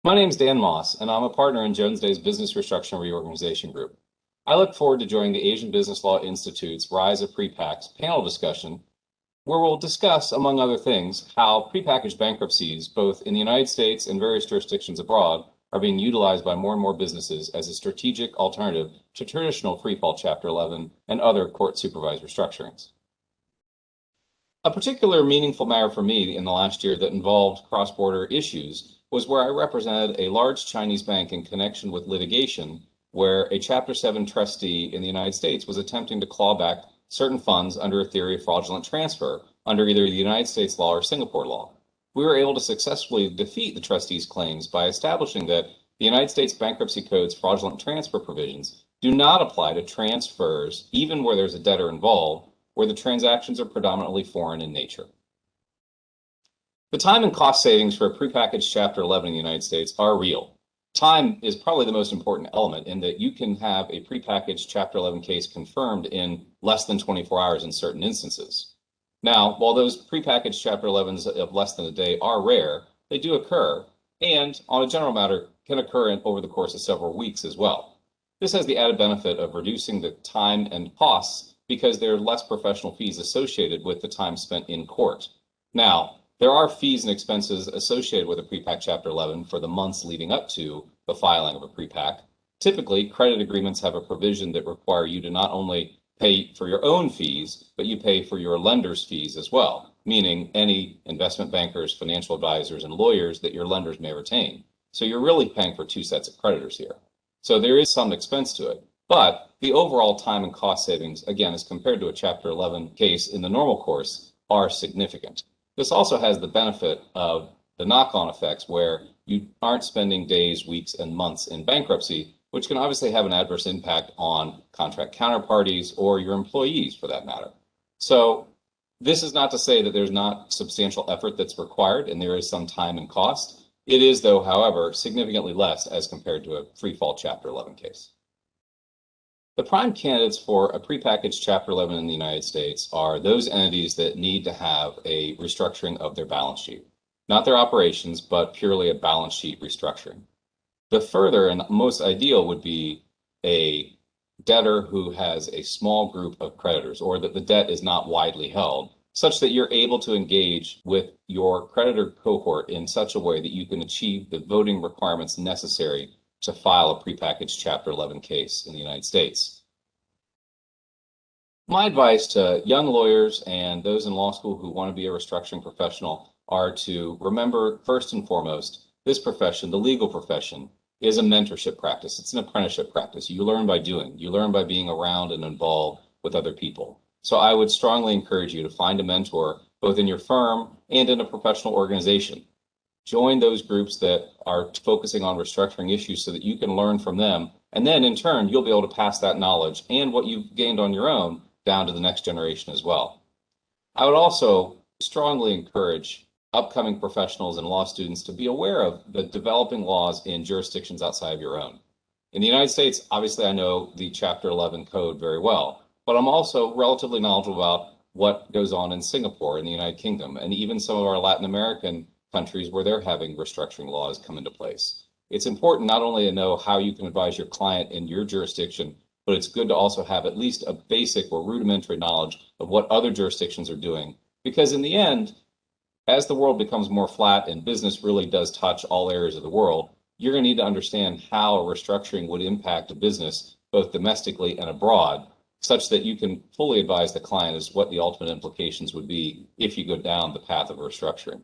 My name is Dan Moss, and I'm a partner in Jones Day's Business Restructuring Reorganization Group. I look forward to joining the Asian Business Law Institute's Rise of Prepacked panel discussion, where we'll discuss, among other things, how prepackaged bankruptcies, both in the United States and various jurisdictions abroad, are being utilized by more and more businesses as a strategic alternative to traditional free-fall Chapter 11 and other court-supervised restructurings. A particular meaningful matter for me in the last year that involved cross-border issues was where I represented a large Chinese bank in connection with litigation where a Chapter 7 trustee in the United States was attempting to claw back certain funds under a theory of fraudulent transfer under either the United States law or Singapore law. We were able to successfully defeat the trustee's claims by establishing that the United States Bankruptcy Code's fraudulent transfer provisions do not apply to transfers, even where there's a debtor involved, where the transactions are predominantly foreign in nature. The time and cost savings for a prepackaged Chapter 11 in the United States are real. Time is probably the most important element in that you can have a prepackaged Chapter 11 case confirmed in less than 24 hours in certain instances. Now, while those prepackaged Chapter 11s of less than a day are rare, they do occur, and on a general matter, can occur over the course of several weeks as well. This has the added benefit of reducing the time and costs because there are less professional fees associated with the time spent in court. Now, there are fees and expenses associated with a prepack Chapter 11 for the months leading up to the filing of a prepack. Typically, credit agreements have a provision that require you to not only pay for your own fees, but you pay for your lender's fees as well, meaning any investment bankers, financial advisors, and lawyers that your lenders may retain. So you're really paying for two sets of creditors here. So there is some expense to it, but the overall time and cost savings, again, as compared to a Chapter 11 case in the normal course, are significant. This also has the benefit of the knock-on effects where you aren't spending days, weeks, and months in bankruptcy, which can obviously have an adverse impact on contract counterparties or your employees for that matter. So this is not to say that there's not substantial effort that's required and there is some time and cost. It is, though, however, significantly less as compared to a free-fall Chapter 11 case. The prime candidates for a prepackaged Chapter 11 in the United States are those entities that need to have a restructuring of their balance sheet, not their operations, but purely a balance sheet restructuring. The further and most ideal would be a debtor who has a small group of creditors, or that the debt is not widely held, such that you're able to engage with your creditor cohort in such a way that you can achieve the voting requirements necessary to file a prepackaged Chapter 11 case in the United States. My advice to young lawyers and those in law school who want to be a restructuring professional are to remember, first and foremost, this profession, the legal profession, is a mentorship practice. It's an apprenticeship practice. You learn by doing. You learn by being around and involved with other people. So I would strongly encourage you to find a mentor, both in your firm and in a professional organization. Join those groups that are focusing on restructuring issues so that you can learn from them. And then in turn, you'll be able to pass that knowledge and what you've gained on your own down to the next generation as well. I would also strongly encourage upcoming professionals and law students to be aware of the developing laws in jurisdictions outside of your own. In the United States, obviously I know the Chapter 11 code very well, but I'm also relatively knowledgeable about what goes on in Singapore, in the United Kingdom, and even some of our Latin American countries where they're having restructuring laws come into place. It's important not only to know how you can advise your client in your jurisdiction, but it's good to also have at least a basic or rudimentary knowledge of what other jurisdictions are doing. Because in the end, as the world becomes more flat and business really does touch all areas of the world, you're going to need to understand how a restructuring would impact a business, both domestically and abroad, such that you can fully advise the client as what the ultimate implications would be if you go down the path of restructuring.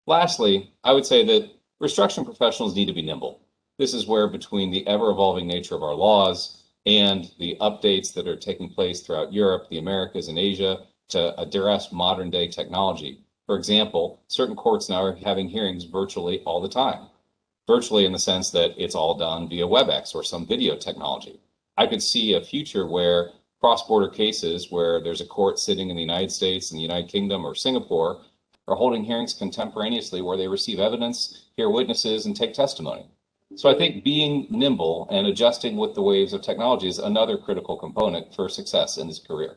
Lastly, I would say that restructuring professionals need to be nimble. This is where, between the ever-evolving nature of our laws and the updates that are taking place throughout Europe, the Americas, and Asia to address modern-day technology. For example, certain courts now are having hearings virtually all the time. Virtually in the sense that it's all done via WebEx or some video technology. I could see a future where cross-border cases where there's a court sitting in the United States, in the United Kingdom, or Singapore are holding hearings contemporaneously where they receive evidence, hear witnesses, and take testimony. So I think being nimble and adjusting with the waves of technology is another critical component for success in this career.